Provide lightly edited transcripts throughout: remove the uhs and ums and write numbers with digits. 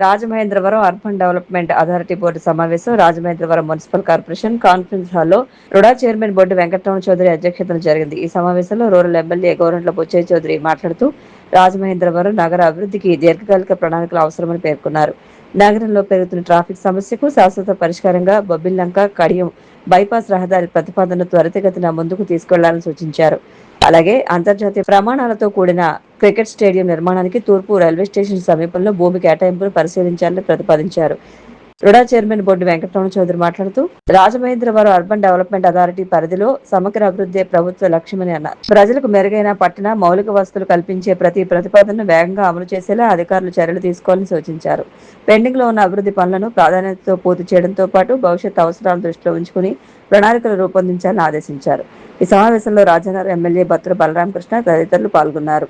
Rajamahendravaram urban development authority board సమావేశం Rajamahendravaram municipal corporation conference హాల్లో RUDA chairman బోర్డు వెంకటరమణ చౌదరి అధ్యక్షతన జరిగింది. ఈ సమావేశంలో రూరల్ ఎమ్మెల్యే గోరంట్ల బుచ్చయ్య చౌదరి మాట్లాడుతూ రాజమహేంద్రవరం నగర అభివృద్ధికి దీర్ఘకాలిక ప్రణాళికలు అవసరమని పేర్కొన్నారు. నగరంలో పెరుగుతున్న ట్రాఫిక్ సమస్యకు శాశ్వత పరిష్కారంగా బొబ్బిల్లంక కడియం బైపాస్ రహదారి ప్రతిపాదనను త్వరితగతిన ముందుకు తీసుకెళ్లాలని సూచించారు. అలాగే అంతర్జాతీయ ప్రమాణాలతో కూడిన క్రికెట్ స్టేడియం నిర్మాణానికి తూర్పు రైల్వే స్టేషన్ సమీపంలో భూమి కేటాయింపును పరిశీలించాలని ప్రతిపాదించారు. రుడా చైర్మన్ బోర్డు వెంకటరమణ చౌదరి మాట్లాడుతూ రాజమహేంద్రవరం అర్బన్ డెవలప్మెంట్ అథారిటీ పరిధిలో సమగ్ర అభివృద్ధి ప్రభుత్వ లక్ష్యమని అన్నారు. ప్రజలకు మెరుగైన పట్టణ మౌలిక వసతులు కల్పించే ప్రతి ప్రతిపాదనను వేగంగా అమలు చేసేలా అధికారులు చర్యలు తీసుకోవాలని సూచించారు. పెండింగ్ లో ఉన్న అభివృద్ధి పనులను ప్రాధాన్యతతో పూర్తి చేయడంతో పాటు భవిష్యత్ అవసరాలను దృష్టిలో ఉంచుకుని ప్రణాళికలు రూపొందించాలని ఆదేశించారు. ఈ సమావేశంలో రాజనగరం ఎమ్మెల్యే బత్తుల బలరామకృష్ణ తదితరులు పాల్గొన్నారు.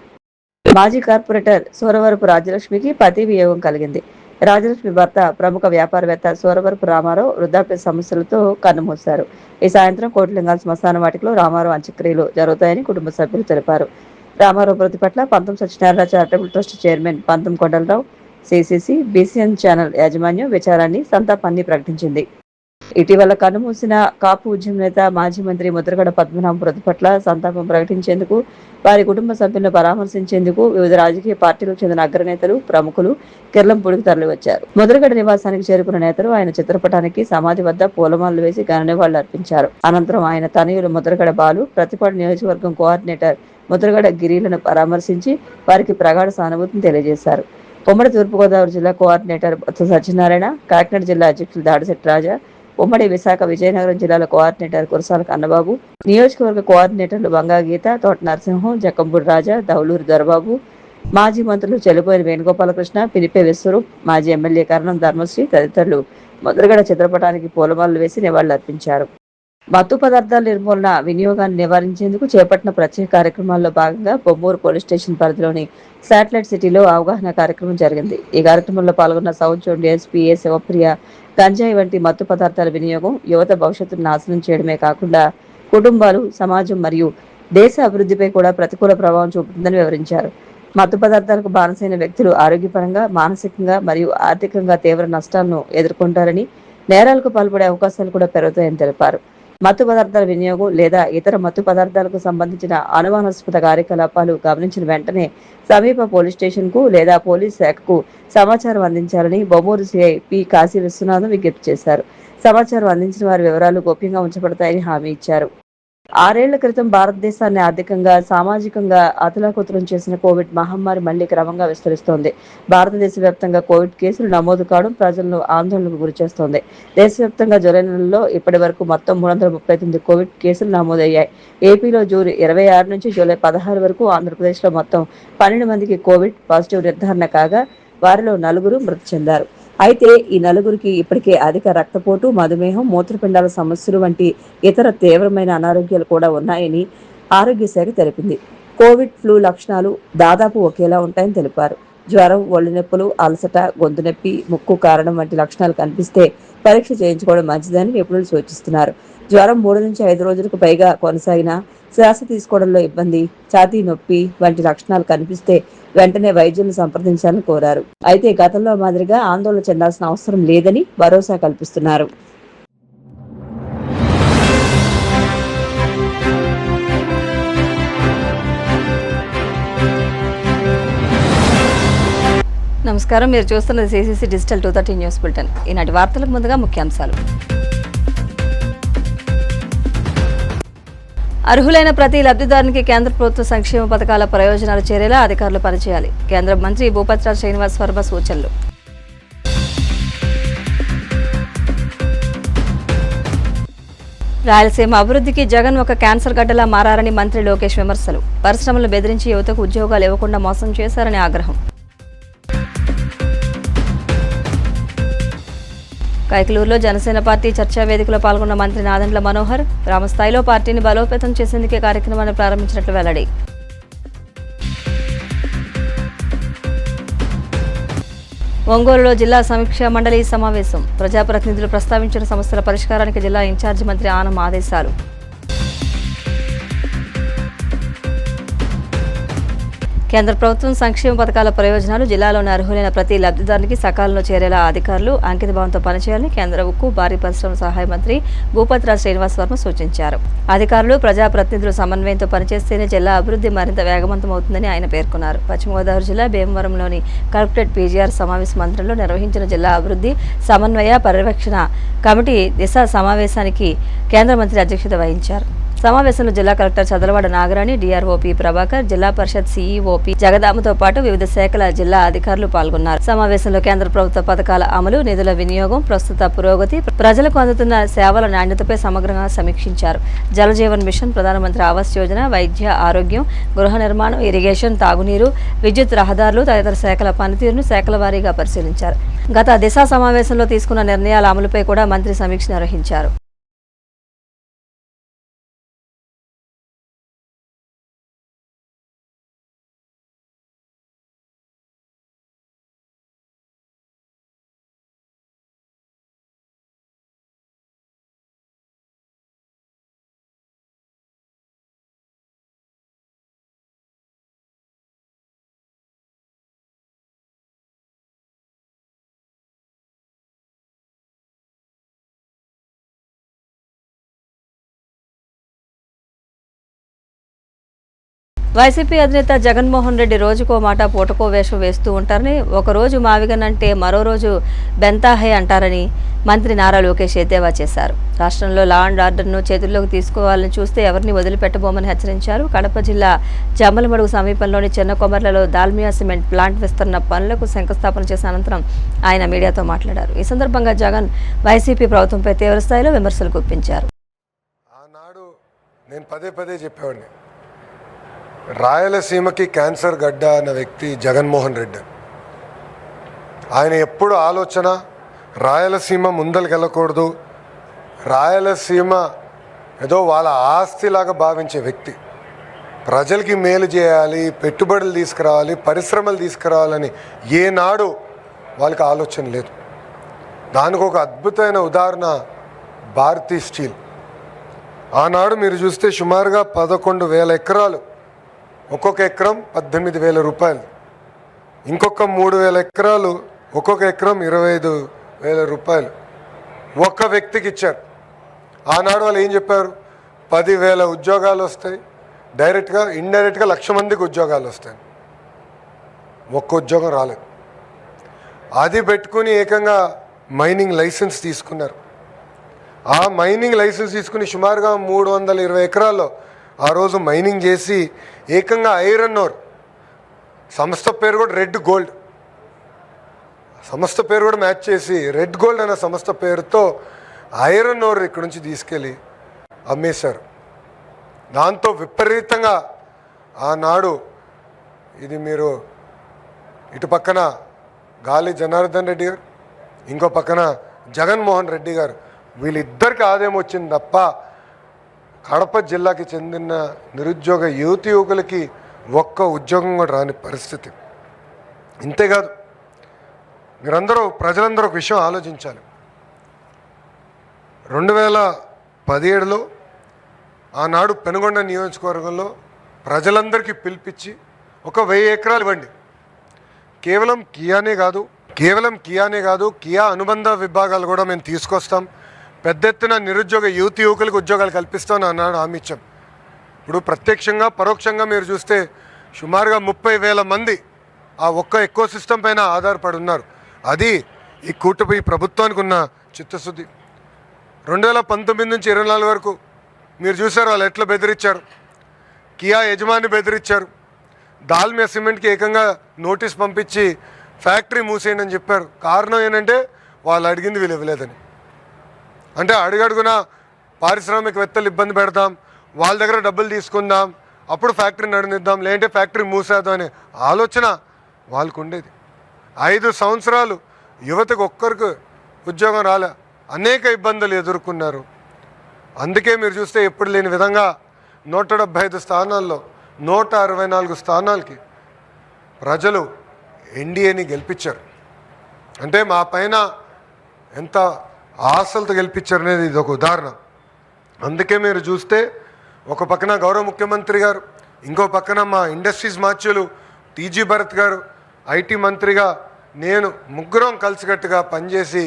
మాజీ కార్పొరేటర్ సూరవరపు రాజలక్ష్మికి పతి వియోగం కలిగింది. రాజలక్ష్మి భర్త ప్రముఖ వ్యాపారవేత్త సూరవరపు రామారావు వృద్ధాప్య సమస్యలతో కన్నుమూశారు. ఈ సాయంత్రం కోటిలింగాల శ్మశాన వాటికలో రామారావు అంత్యక్రియలు జరుగుతాయని కుటుంబ సభ్యులు తెలిపారు. రామారావు మృతి పట్ల పంతం సత్యనారాయణ చారిటబుల్ ట్రస్ట్ చైర్మన్ పంతం కొండలరావు, సిసిసి, బీసీఎన్ ఛానల్ యాజమాన్యం విచారాన్ని సంతాపాన్ని ప్రకటించింది. ఇటీవల కన్నుమూసిన కాపు ఉద్యమ నేత మాజీ మంత్రి ముద్రగడ పద్మనాభం మృతి పట్ల సంతాపం ప్రకటించేందుకు, వారి కుటుంబ సభ్యులను పరామర్శించేందుకు వివిధ రాజకీయ పార్టీలకు చెందిన అగ్రనేతలు, ప్రముఖులు కిర్లంపూడికి తరలివచ్చారు. ముద్రగడ నివాసానికి చేరుకున్న నేతలు ఆయన చిత్రపటానికి సమాధి వద్ద పూలమాలలు వేసి ఘన నివాళులు అర్పించారు. అనంతరం ఆయన తనయులు ముద్రగడ బాలు, ప్రతిపాడు నియోజకవర్గం కోఆర్డినేటర్ ముద్రగడ గిరిలను పరామర్శించి వారికి ప్రగాఢ సానుభూతిని తెలియజేశారు. ఉమ్మడి తూర్పుగోదావరి జిల్లా కోఆర్డినేటర్ బొత్స సత్యనారాయణ, కాకినాడ జిల్లా అధ్యక్షులు దాడిశెట్టి రాజా, ఉమ్మడి విశాఖ విజయనగరం జిల్లాల కోఆర్డినేటర్ కురసాల కన్నబాబు, నియోజకవర్గ కోఆర్డినేటర్లు బంగా గీత, తోట నరసింహం, జక్కంపూడి రాజా, దౌలూరు దొరబాబు, మాజీ మంత్రులు చెలుబోయిన వేణుగోపాలకృష్ణ, పినిపే విశ్వరూప్, మాజీ ఎమ్మెల్యే కరణం ధర్మశ్రీ తదితరులు ముద్రగడ చిత్రపటానికి పూలమాలలు వేసి నివాళులర్పించారు. మత్తు పదార్థాల నిర్మూలన, వినియోగాన్ని నివారించేందుకు చేపట్టిన ప్రత్యేక కార్యక్రమాల్లో భాగంగా బొమ్మూరు పోలీస్ స్టేషన్ పరిధిలోని శాటిలైట్ సిటీలో అవగాహన కార్యక్రమం జరిగింది. ఈ కార్యక్రమంలో పాల్గొన్న సౌత్ జోన్ డీఎస్పీ ఏ శివప్రియ గంజాయి వంటి మత్తు పదార్థాల వినియోగం యువత భవిష్యత్తును నాశనం చేయడమే కాకుండా కుటుంబాలు, సమాజం మరియు దేశ అభివృద్ధిపై కూడా ప్రతికూల ప్రభావం చూపుతుందని వివరించారు. మత్తు పదార్థాలకు బానిసైన వ్యక్తులు ఆరోగ్యపరంగా, మానసికంగా మరియు ఆర్థికంగా తీవ్ర నష్టాలను ఎదుర్కొంటారని, నేరాలకు పాల్పడే అవకాశాలు కూడా పెరుగుతాయని తెలిపారు. మత్తు పదార్థాల వినియోగం లేదా ఇతర మత్తు పదార్థాలకు సంబంధించిన అనుమానాస్పద కార్యకలాపాలు గమనించిన వెంటనే సమీప పోలీస్ స్టేషన్ కు లేదా పోలీస్ శాఖకు సమాచారం అందించాలని బొమ్మూరు సిఐ పి కాశీ విశ్వనాథం విజ్ఞప్తి చేశారు. సమాచారం అందించిన వారి వివరాలు గోప్యంగా ఉంచబడతాయని హామీ ఇచ్చారు. 6 ఏళ్ల క్రితం భారతదేశాన్ని ఆర్థికంగా, సామాజికంగా అతలాకుతలం చేసిన కోవిడ్ మహమ్మారి మళ్లీ క్రమంగా విస్తరిస్తోంది. భారతదేశ వ్యాప్తంగా కోవిడ్ కేసులు నమోదు కావడం ప్రజలను ఆందోళనకు గురిచేస్తోంది. దేశవ్యాప్తంగా జూలై నెలలో ఇప్పటి వరకు మొత్తం 339 కోవిడ్ కేసులు నమోదయ్యాయి. ఏపీలో జూన్ 26 నుంచి జూలై 16 వరకు, ఆంధ్రప్రదేశ్లో మొత్తం 12 మందికి కోవిడ్ పాజిటివ్ నిర్ధారణ కాగా వారిలో 4 మృతి చెందారు. అయితే ఈ 4కి ఇప్పటికే అధిక రక్తపోటు, మధుమేహం, మూత్రపిండాల సమస్యలు వంటి ఇతర తీవ్రమైన అనారోగ్యాలు కూడా ఉన్నాయని ఆరోగ్య శాఖ తెలిపింది. కోవిడ్, ఫ్లూ లక్షణాలు దాదాపు ఒకేలా ఉంటాయని తెలిపారు. జ్వరం, ఒళ్ళు నొప్పులు, అలసట, గొంతు నొప్పి, ముక్కు కారణం వంటి లక్షణాలు కనిపిస్తే పరీక్ష చేయించుకోవడం మంచిదని నిపుణులు సూచిస్తున్నారు. జ్వరం 3 నుంచి 5 రోజులకు పైగా కొనసాగినా, శ్వాస తీసుకోవడంలో ఇబ్బంది, ఛాతీ నొప్పి వంటి లక్షణాలు కనిపిస్తే వెంటనే వైద్యులను సంప్రదించాలని కోరారు. అయితే గతంలో మాదిరిగా ఆందోళన చెందాల్సిన అవసరం లేదని భరోసా కల్పిస్తున్నారు. నమస్కారం, మీరు చూస్తున్నది సిసిసి డిజిటల్ 230 న్యూస్ బులెటిన్. ఈనాటి వార్తలకు ముందుగా ముఖ్యాంశాలు. అర్హులైన ప్రతి లబ్ధిదారునికి కేంద్ర ప్రభుత్వ సంక్షేమ పథకాల ప్రయోజనాలు చేరేలా అధికారులు పనిచేయాలి. కేంద్ర మంత్రి భూపతిరాజు శ్రీనివాస్ వర్మ సూచనలు. రాయలసీమ అభివృద్ధికి జగన్ ఒక క్యాన్సర్ గడ్డలా మారారని మంత్రి లోకేష్ విమర్శలు. పరిశ్రమలను బెదిరించి యువతకు ఉద్యోగాలు ఇవ్వకుండా మోసం చేశారని ఆగ్రహం. కైకలూరులో జనసేన పార్టీ చర్చా వేదికలో పాల్గొన్న మంత్రి నాదెండ్ల మనోహర్ గ్రామస్థాయిలో పార్టీని బలోపేతం చేసేందుకే కార్యక్రమాన్ని ప్రారంభించినట్లు వెల్లడి. ఒంగోలులో జిల్లా సమీక్షా మండలి సమావేశం. ప్రజాప్రతినిధులు ప్రస్తావించిన సమస్యల పరిష్కారానికి జిల్లా ఇన్ఛార్జి మంత్రి ఆనం ఆదేశాలు. కేంద్ర ప్రభుత్వం సంక్షేమ పథకాల ప్రయోజనాలు జిల్లాలోని అర్హులైన ప్రతి లబ్ధిదారునికి సకాలంలో చేరేలా అధికారులు అంకితభావంతో పనిచేయాలని కేంద్ర ఉక్కు భారీ పరిశ్రమల సహాయ మంత్రి భూపతిరాజ్ శ్రీనివాస్ వర్మ సూచించారు. అధికారులు ప్రజాప్రతినిధులు సమన్వయంతో పనిచేస్తేనే జిల్లా అభివృద్ధి మరింత వేగవంతమవుతుందని ఆయన పేర్కొన్నారు. పశ్చిమ గోదావరి జిల్లా భీమవరంలోని కలెక్టరేట్ పీజీఆర్ సమావేశ మందిరంలో నిర్వహించిన జిల్లా అభివృద్ధి సమన్వయ పర్యవేక్షణ కమిటీ దిశ సమావేశానికి కేంద్ర మంత్రి అధ్యక్షత వహించారు. సమావేశంలో జిల్లా కలెక్టర్ చదలవాడ నాగరాణి, డిఆర్ఓపి ప్రభాకర్, జిల్లా పరిషత్ సిఈఓపి జగదామతో పాటు వివిధ శాఖల జిల్లా అధికారులు పాల్గొన్నారు. సమావేశంలో కేంద్ర ప్రభుత్వ పథకాల అమలు, నిధుల వినియోగం, ప్రస్తుత పురోగతి, ప్రజలకు అందుతున్న సేవల నాణ్యతపై సమగ్రంగా సమీక్షించారు. జలజీవన్ మిషన్, ప్రధానమంత్రి ఆవాస్ యోజన, వైద్య ఆరోగ్యం, గృహ నిర్మాణం, ఇరిగేషన్, తాగునీరు, విద్యుత్, రహదారులు తదితర శాఖల పనితీరును శాఖల వారీగా పరిశీలించారు. గత దిశ సమావేశంలో తీసుకున్న నిర్ణయాల అమలుపై కూడా మంత్రి సమీక్ష నిర్వహించారు. వైసీపీ అధినేత జగన్మోహన్ రెడ్డి రోజుకో మాట పూటకో వేషం వేస్తూ ఉంటారని, ఒకరోజు మావిగన్ అంటే మరో రోజు బెంతాహే అంటారని మంత్రి నారా లోకేష్ ఎద్దేవా చేశారు. రాష్ట్రంలో లా అండ్ ఆర్డర్ను చేతుల్లోకి తీసుకోవాలని చూస్తే ఎవరిని వదిలిపెట్టబోమని హెచ్చరించారు. కడప జిల్లా జమ్మలమడుగు సమీపంలోని చిన్నకొమర్లలో దాల్మియా సిమెంట్ ప్లాంట్ విస్తరణ పనులకు శంకుస్థాపన చేసిన అనంతరం ఆయన మీడియాతో మాట్లాడారు. ఈ సందర్భంగా జగన్ వైసీపీ ప్రభుత్వంపై తీవ్రస్థాయిలో విమర్శలు గుప్పించారు. ఆనాడు నేను పదే చెప్పేవాడిని, రాయలసీమకి క్యాన్సర్ గడ్డ అన్న వ్యక్తి జగన్మోహన్ రెడ్డి. ఆయన ఎప్పుడు ఆలోచన రాయలసీమ ముందలకెళ్ళకూడదు, రాయలసీమ ఏదో వాళ్ళ ఆస్తిలాగా భావించే వ్యక్తి. ప్రజలకి మేలు చేయాలి, పెట్టుబడులు తీసుకురావాలి, పరిశ్రమలు తీసుకురావాలని ఏనాడు వాళ్ళకి ఆలోచన లేదు. దానికి ఒక అద్భుతమైన ఉదాహరణ భారతీ స్టీల్. ఆనాడు మీరు చూస్తే సుమారుగా 11,000 ఎకరాలు, ఒక్కొక్క ఎకరం 18,000 రూపాయలు, ఇంకొక 3,000 ఎకరాలు, ఒక్కొక్క ఎకరం 25,000 రూపాయలు ఒక్క వ్యక్తికి ఇచ్చారు. ఆనాడు వాళ్ళు ఏం చెప్పారు, 10,000 ఉద్యోగాలు వస్తాయి, డైరెక్ట్గా ఇండైరెక్ట్గా 1,00,000 మందికి ఉద్యోగాలు వస్తాయి. ఒక్క ఉద్యోగం రాలేదు. అది పెట్టుకుని ఏకంగా మైనింగ్ లైసెన్స్ తీసుకున్నారు. ఆ మైనింగ్ లైసెన్స్ తీసుకుని సుమారుగా 320 ఎకరాల్లో ఆ రోజు మైనింగ్ చేసి ఏకంగా ఐరన్ ఓర్, సంస్థ పేరు కూడా రెడ్ గోల్డ్, సంస్థ పేరు కూడా మ్యాచ్ చేసి రెడ్ గోల్డ్ అనే సంస్థ పేరుతో ఐరన్ ఓర్ ఇక్కడ నుంచి తీసుకెళ్ళి అమ్మేశారు. దాంతో విపరీతంగా ఆనాడు ఇది మీరు ఇటు పక్కన గాలి జనార్దన్ రెడ్డి గారు, ఇంకో పక్కన జగన్మోహన్ రెడ్డి గారు, వీళ్ళిద్దరికి ఆదాయం వచ్చింది తప్ప కడప జిల్లాకి చెందిన నిరుద్యోగ యువకులకి ఒక్క ఉద్యోగం కూడా రాని పరిస్థితి. ఇంతేకాదు, మీరందరూ ప్రజలందరూ ఒక విషయం ఆలోచించాలి. 2017లో ఆనాడు పెనుగొండ నియోజకవర్గంలో ప్రజలందరికీ పిలిపించి ఒక 1000 ఎకరాలు ఇవ్వండి, కేవలం కియానే కాదు కియా అనుబంధ విభాగాలు కూడా మేము తీసుకొస్తాం, పెద్ద ఎత్తున నిరుద్యోగ యువకులకు ఉద్యోగాలు కల్పిస్తామని అన్నాడు, హామీ ఇచ్చాం. ఇప్పుడు ప్రత్యక్షంగా పరోక్షంగా మీరు చూస్తే సుమారుగా 30,000 మంది ఆ ఒక్క ఎకో సిస్టమ్ పైన ఆధారపడి ఉన్నారు. అది ఈ కూటమి ప్రభుత్వానికి ఉన్న చిత్తశుద్ధి. 2019 నుంచి 24 వరకు మీరు చూసారు వాళ్ళు ఎట్లా బెదిరించారు. కియా యజమాని బెదిరించారు. దాల్మియా సిమెంట్కి ఏకంగా నోటీస్ పంపించి ఫ్యాక్టరీ మూసేయండి అని చెప్పారు. కారణం ఏంటంటే వాళ్ళు అడిగింది వీళ్ళు ఇవ్వలేదని. అంటే అడుగడుగున పారిశ్రామికవేత్తలు ఇబ్బంది పెడదాం, వాళ్ళ దగ్గర డబ్బులు తీసుకుందాం, అప్పుడు ఫ్యాక్టరీ నడినిద్దాం, లేదంటే ఫ్యాక్టరీ మూసేద్దాం అనే ఆలోచన వాళ్ళకు ఉండేది. 5 సంవత్సరాలు యువతకు ఒక్కరికి ఉద్యోగం రాలే, అనేక ఇబ్బందులు ఎదుర్కొన్నారు. అందుకే మీరు చూస్తే ఎప్పుడు లేని విధంగా 175 స్థానాల్లో 164 స్థానాలకి ప్రజలు ఎన్డీఏని గెలిపించారు. అంటే మా పైన ఎంత ఆశలతో గెలిపించారనేది ఇది ఒక ఉదాహరణ. అందుకే మీరు చూస్తే ఒక పక్కన గౌరవ ముఖ్యమంత్రి గారు, ఇంకో పక్కన మా ఇండస్ట్రీస్ మార్చులు టీజీ భరత్ గారు ఐటీ మంత్రిగా నేను ముగ్గురం కలిసికట్టుగా పనిచేసి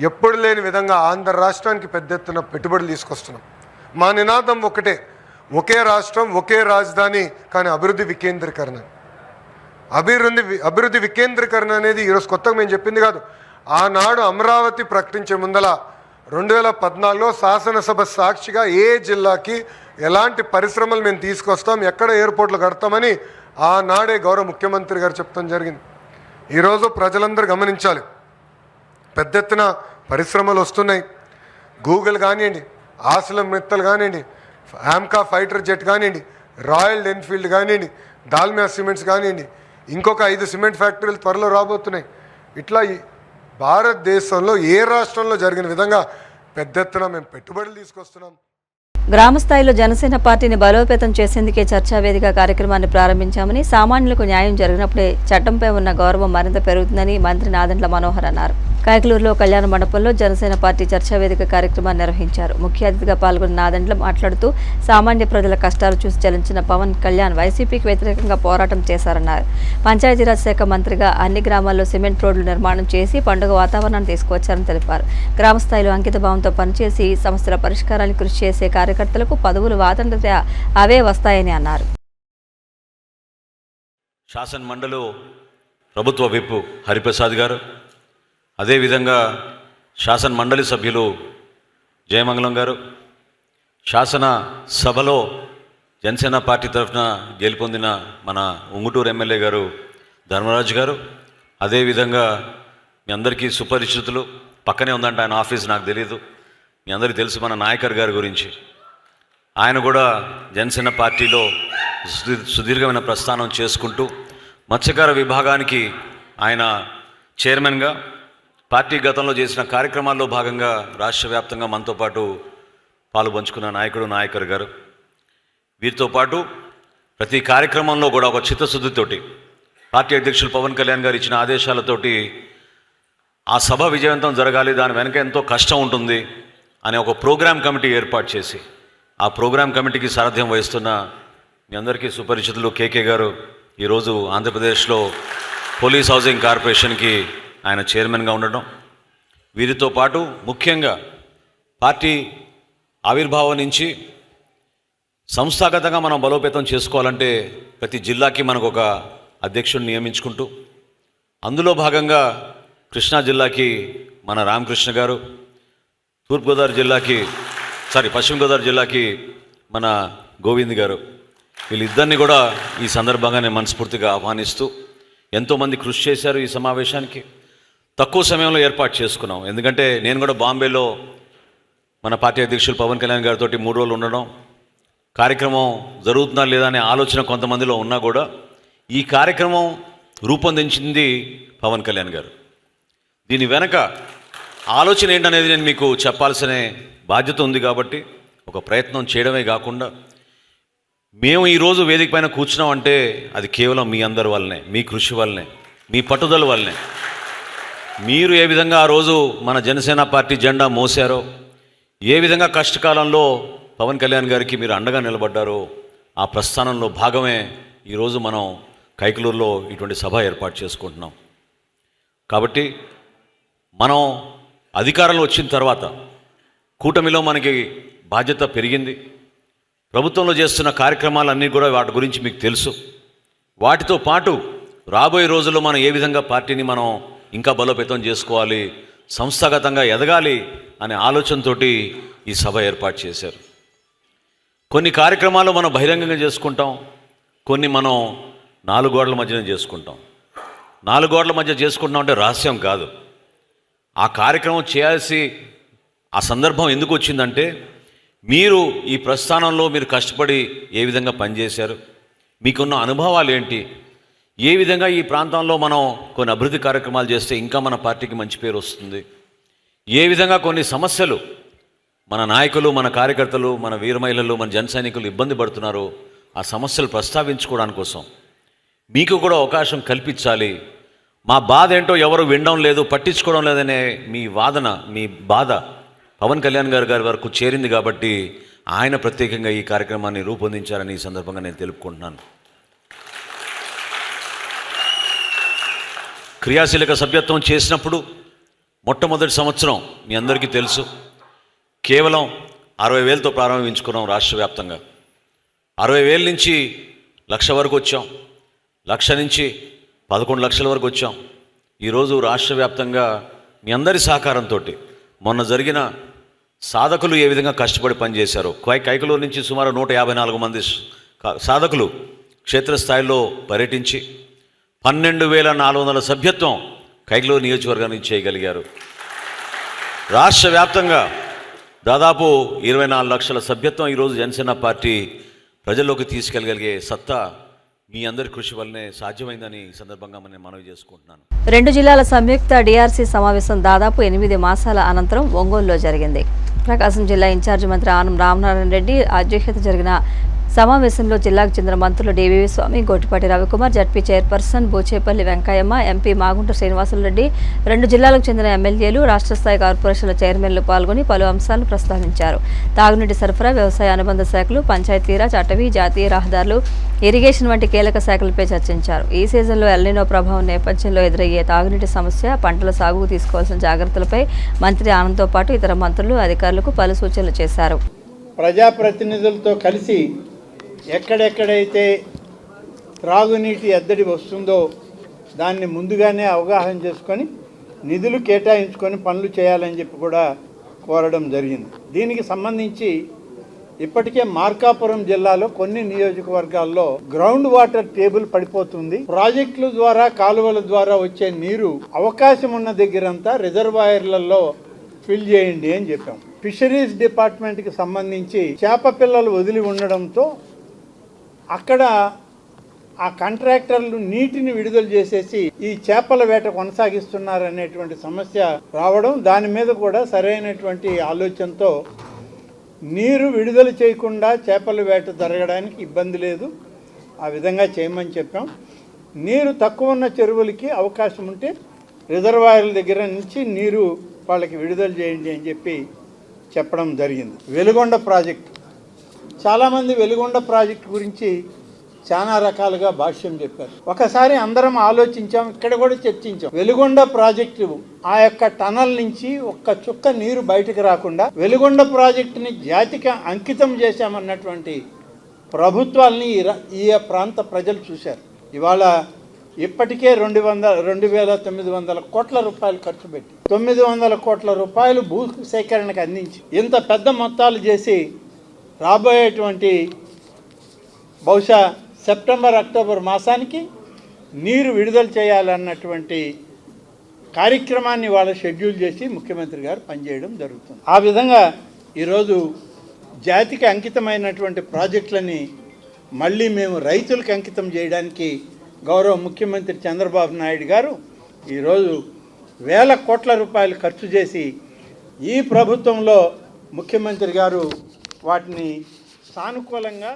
ఎప్పుడు లేని విధంగా ఆంధ్ర రాష్ట్రానికి పెద్ద ఎత్తున పెట్టుబడులు తీసుకొస్తున్నాం. మా నినాదం ఒకటే, ఒకే రాష్ట్రం ఒకే రాజధాని, కానీ అభివృద్ధి వికేంద్రీకరణ. అభివృద్ధి వికేంద్రీకరణ అనేది ఈరోజు కొత్తగా మేము చెప్పింది కాదు. ఆనాడు అమరావతి ప్రకటించే ముందల 2014లో శాసనసభ సాక్షిగా ఏ జిల్లాకి ఎలాంటి పరిశ్రమలు మేము తీసుకొస్తాం, ఎక్కడ ఎయిర్పోర్ట్లు కడతామని ఆనాడే గౌరవ ముఖ్యమంత్రి గారు చెప్తాం జరిగింది. ఈరోజు ప్రజలందరూ గమనించాలి, పెద్ద ఎత్తున పరిశ్రమలు వస్తున్నాయి. గూగుల్ కానివ్వండి, ఆసిలం మిత్తల్ కానివ్వండి, ఆమ్కా ఫైటర్ జెట్ కానివ్వండి, రాయల్ ఎన్ఫీల్డ్ కానివ్వండి, దాల్మియా సిమెంట్స్ కానివ్వండి, ఇంకొక 5 సిమెంట్ ఫ్యాక్టరీలు త్వరలో రాబోతున్నాయి. ఇట్లా భారతదేశంలో ఏ రాష్ట్రంలో జరిగిన విధంగా పెద్ద ఎత్తున మేము పెట్టుబడులు తీసుకొస్తున్నాం. గ్రామ స్థాయిలో జనసేన పార్టీని బలోపేతం చేసేందుకే చర్చా వేదిక కార్యక్రమాన్ని ప్రారంభించామని, సామాన్యులకు న్యాయం జరిగినప్పుడే చట్టంపై ఉన్న గౌరవం మరింత పెరుగుతుందని మంత్రి నాదెండ్ల మనోహర్ అన్నారు. కైకలూరులో కళ్యాణ మండపంలో జనసేన పార్టీ చర్చా వేదిక కార్యక్రమాన్ని నిర్వహించారు. ముఖ్య అతిథిగా పాల్గొన్న నాదెండ్ల మాట్లాడుతూ, సామాన్య ప్రజల కష్టాలు చూసి చలించిన పవన్ కళ్యాణ్ వైసీపీకి వ్యతిరేకంగా పోరాటం చేశారన్నారు. పంచాయతీరాజ్ శాఖ మంత్రిగా అన్ని గ్రామాల్లో సిమెంట్ రోడ్లు నిర్మాణం చేసి పండుగ వాతావరణాన్ని తీసుకువచ్చారని తెలిపారు. గ్రామ స్థాయిలో అంకిత భావంతో పనిచేసి సమస్యల పరిష్కారానికి కృషి చేసే కార్యకర్తలకు పదవులు వాతంగా అవే వస్తాయని అన్నారు. శాసన మండలి ప్రభుత్వ విప్ హరిప్రసాద్ గారు, అదేవిధంగా శాసన మండలి సభ్యులు జయమంగళం గారు, శాసన సభలో జనసేన పార్టీ తరఫున గెలుపొందిన మన ఉంగుటూరు ఎమ్మెల్యే గారు ధర్మరాజు గారు, అదేవిధంగా మీ అందరికీ సుపరిచితులు, పక్కనే ఉందంటే ఆయన ఆఫీస్ నాకు తెలియదు, మీ అందరికీ తెలుసు మన నాయకర్ గారి గురించి. ఆయన కూడా జనసేన పార్టీలో సుదీర్ఘమైన ప్రస్థానం చేసుకుంటూ మత్స్యకార విభాగానికి ఆయన చైర్మన్గా పార్టీ గతంలో చేసిన కార్యక్రమాల్లో భాగంగా రాష్ట్ర వ్యాప్తంగా మనతో పాటు పాలు పంచుకున్న నాయకుడు నాయకర్ గారు. వీరితో పాటు ప్రతి కార్యక్రమంలో కూడా ఒక చిత్తశుద్ధితోటి పార్టీ అధ్యక్షులు పవన్ కళ్యాణ్ గారు ఇచ్చిన ఆదేశాలతోటి ఆ సభ విజయవంతం జరగాలి, దాని వెనక ఎంతో కష్టం ఉంటుంది అనే ఒక ప్రోగ్రామ్ కమిటీ ఏర్పాటు చేసి ఆ ప్రోగ్రామ్ కమిటీకి సారథ్యం వహిస్తున్న మీ అందరికీ సుపరిచితులు కేకే గారు ఈరోజు ఆంధ్రప్రదేశ్లో పోలీస్ హౌసింగ్ కార్పొరేషన్కి ఆయన చైర్మన్గా ఉండడం. వీరితో పాటు ముఖ్యంగా పార్టీ ఆవిర్భావం నుంచి సంస్థాగతంగా మనం బలోపేతం చేసుకోవాలంటే ప్రతి జిల్లాకి మనకు ఒక అధ్యక్షుడిని నియమించుకుంటూ, అందులో భాగంగా కృష్ణా జిల్లాకి మన రామకృష్ణ గారు, పశ్చిమ గోదావరి జిల్లాకి మన గోవింద్ గారు, వీళ్ళిద్దరిని కూడా ఈ సందర్భంగా నేను మనస్ఫూర్తిగా ఆహ్వానిస్తూ, ఎంతోమంది కృషి చేశారు ఈ సమావేశానికి. తక్కువ సమయంలో ఏర్పాటు చేసుకున్నాం, ఎందుకంటే నేను కూడా బాంబేలో మన పార్టీ అధ్యక్షులు పవన్ కళ్యాణ్ గారితో 3 రోజులు ఉండడం, కార్యక్రమం జరుగుతుందా లేదా అనే ఆలోచన కొంతమందిలో ఉన్నా కూడా ఈ కార్యక్రమం రూపొందించింది పవన్ కళ్యాణ్ గారు. దీని వెనక ఆలోచన ఏంటనేది నేను మీకు చెప్పాల్సిన బాధ్యత ఉంది. కాబట్టి ఒక ప్రయత్నం చేయడమే కాకుండా మేము ఈరోజు వేదిక పైన కూర్చున్నాం అంటే అది కేవలం మీ అందరి వల్లనే, మీ కృషి వల్లనే, మీ పట్టుదల వల్లనే. మీరు ఏ విధంగా ఆ రోజు మన జనసేన పార్టీ జెండా మోసారో, ఏ విధంగా కష్టకాలంలో పవన్ కళ్యాణ్ గారికి మీరు అండగా నిలబడ్డారో, ఆ ప్రస్థానంలో భాగమే ఈరోజు మనం కైకలూరులో ఇటువంటి సభ ఏర్పాటు చేసుకుంటున్నాం. కాబట్టి మనం అధికారంలో వచ్చిన తర్వాత కూటమిలో మనకి బాధ్యత పెరిగింది. ప్రభుత్వంలో చేస్తున్న కార్యక్రమాలన్నీ కూడా వాటి గురించి మీకు తెలుసు. వాటితో పాటు రాబోయే రోజుల్లో మనం ఏ విధంగా పార్టీని మనం ఇంకా బలోపేతం చేసుకోవాలి, సంస్థాగతంగా ఎదగాలి అనే ఆలోచనతోటి ఈ సభ ఏర్పాటు చేశారు. కొన్ని కార్యక్రమాలు మనం బహిరంగంగా చేసుకుంటాం, కొన్ని మనం 4 గోడల మధ్యన చేసుకుంటాం. 4 గోడల మధ్య చేసుకుంటాం అంటే రహస్యం కాదు. ఆ కార్యక్రమం చేయాల్సి ఆ సందర్భం ఎందుకు వచ్చిందంటే, మీరు ఈ ప్రస్థానంలో మీరు కష్టపడి ఏ విధంగా పనిచేశారు, మీకున్న అనుభవాలు ఏంటి, ఏ విధంగా ఈ ప్రాంతంలో మనం కొన్ని అభివృద్ధి కార్యక్రమాలు చేస్తే ఇంకా మన పార్టీకి మంచి పేరు వస్తుంది, ఏ విధంగా కొన్ని సమస్యలు మన నాయకులు, మన కార్యకర్తలు, మన వీర మహిళలు, మన జన సైనికులు ఇబ్బంది పడుతున్నారో ఆ సమస్యలు ప్రస్తావించుకోవడానికి కోసం మీకు కూడా అవకాశం కల్పించాలి. మా బాధ ఏంటో ఎవరు వినడం లేదు, పట్టించుకోవడం లేదనే మీ వాదన, మీ బాధ పవన్ కళ్యాణ్ గారి వరకు చేరింది. కాబట్టి ఆయన ప్రత్యేకంగా ఈ కార్యక్రమాన్ని రూపొందించారని ఈ సందర్భంగా నేను తెలుపుకుంటున్నాను. క్రియాశీలక సభ్యత్వం చేసినప్పుడు మొట్టమొదటి సంవత్సరం మీ అందరికీ తెలుసు, కేవలం 60,000తో ప్రారంభించుకున్నాం రాష్ట్ర వ్యాప్తంగా. 60,000 నుంచి 1,00,000 వరకు వచ్చాం, 1,00,000 నుంచి 11 లక్షల వరకు వచ్చాం. ఈరోజు రాష్ట్ర వ్యాప్తంగా మీ అందరి సహకారంతో మొన్న జరిగిన సాధకులు ఏ విధంగా కష్టపడి పనిచేశారో, కైకలూరు నుంచి సుమారు 154 మంది సాధకులు క్షేత్రస్థాయిలో పర్యటించి 12,400 సభ్యత్వం కైకలూరు నియోజకవర్గానికి చేయగలిగారు. రాష్ట్ర వ్యాప్తంగా దాదాపు 24 లక్షల సభ్యత్వం ఈరోజు జనసేన పార్టీ ప్రజల్లోకి తీసుకెళ్ళగలిగే సత్తా మీ అందరి కృషి వల్లనే సాధ్యమైందని ఈ సందర్భంగా నేను మనవి చేసుకుంటున్నాను. 2 జిల్లాల సంయుక్త డిఆర్సీ సమావేశం దాదాపు 8 మాసాల అనంతరం ఒంగోలులో జరిగింది. ప్రకాశం జిల్లా ఇన్ఛార్జి మంత్రి ఆనం రామనారాయణ రెడ్డి అధ్యక్షత జరిగిన సమావేశంలో జిల్లాకు చెందిన మంత్రులు DVV Swamy, Gottipati Ravikumar, ZP chairperson Buchepalli Venkayamma, MP Magunta Srinivasula Reddy, 2 జిల్లాలకు చెందిన ఎమ్మెల్యేలు, రాష్ట్ర స్థాయి కార్పొరేషన్ల చైర్మన్లు పాల్గొని పలు అంశాలను ప్రస్తావించారు. తాగునీటి సరఫరా, వ్యవసాయ అనుబంధ శాఖలు, పంచాయతీరాజ్, అటవీ, జాతీయ రహదారులు, ఇరిగేషన్ వంటి కీలక శాఖలపై చర్చించారు. ఈ సీజన్లో ఎల్నినో ప్రభావం నేపథ్యంలో ఎదురయ్యే తాగునీటి సమస్య, పంటల సాగుకు తీసుకోవాల్సిన జాగ్రత్తలపై మంత్రి ఆనంద్తో పాటు ఇతర మంత్రులు, అధికారులకు పలు సూచనలు చేశారు. ప్రజాప్రతినిధులతో కలిసి ఎక్కడెక్కడైతే త్రాగునీటి ఎద్దడి వస్తుందో దాన్ని ముందుగానే అవగాహన చేసుకొని నిధులు కేటాయించుకొని పనులు చేయాలని చెప్పి కూడా కోరడం జరిగింది. దీనికి సంబంధించి ఇప్పటికే మార్కాపురం జిల్లాలో కొన్ని నియోజకవర్గాల్లో గ్రౌండ్ వాటర్ టేబుల్ పడిపోతుంది. ప్రాజెక్టుల ద్వారా, కాలువల ద్వారా వచ్చే నీరు అవకాశం ఉన్న దగ్గరంతా రిజర్వాయర్లలో ఫిల్ చేయండి అని చెప్పాం. ఫిషరీస్ డిపార్ట్మెంట్కి సంబంధించి చేప పిల్లలు వదిలి ఉండడంతో అక్కడ ఆ కాంట్రాక్టర్లు నీటిని విడుదల చేసేసి ఈ చేపల వేట కొనసాగిస్తున్నారనేటువంటి సమస్య రావడం, దాని మీద కూడా సరైనటువంటి ఆలోచనతో నీరు విడుదల చేయకుండా చేపల వేట జరగడానికి ఇబ్బంది లేదు, ఆ విధంగా చేయమని చెప్పాం. నీరు తక్కువ ఉన్న చెరువులకి అవకాశం ఉంటే రిజర్వాయర్ల దగ్గర నుంచి నీరు వాళ్ళకి విడుదల చేయండి అని చెప్పి చెప్పడం జరిగింది. వెలుగొండ ప్రాజెక్టు, చాలామంది వెలుగొండ ప్రాజెక్టు గురించి చాలా రకాలుగా భాష్యం చెప్పారు. ఒకసారి అందరం ఆలోచించాం, ఇక్కడ కూడా చర్చించాం. వెలుగొండ ప్రాజెక్టు ఆ యొక్క టనల్ నుంచి ఒక్క చుక్క నీరు బయటకు రాకుండా వెలుగొండ ప్రాజెక్టుని జాతికి అంకితం చేశామన్నటువంటి ప్రభుత్వాల్ని ఈ ప్రాంత ప్రజలు చూశారు. ఇవాళ ఇప్పటికే 2,900 కోట్ల రూపాయలు ఖర్చు పెట్టి 900 కోట్ల రూపాయలు భూ సేకరణకు అందించి ఇంత పెద్ద మొత్తాలు చేసి రాబోయేటువంటి బహుశా సెప్టెంబర్, అక్టోబర్ మాసానికి నీరు విడుదల చేయాలన్నటువంటి కార్యక్రమాన్ని వాళ్ళ షెడ్యూల్ చేసి ముఖ్యమంత్రి గారు పనిచేయడం జరుగుతుంది. ఆ విధంగా ఈరోజు జాతికి అంకితమైనటువంటి ప్రాజెక్టులని మళ్ళీ మేము రైతులకు అంకితం చేయడానికి గౌరవ ముఖ్యమంత్రి చంద్రబాబు నాయుడు గారు ఈరోజు 1,000 కోట్ల రూపాయలు ఖర్చు చేసి ఈ ప్రభుత్వంలో ముఖ్యమంత్రి గారు వాటిని సానుకూలంగా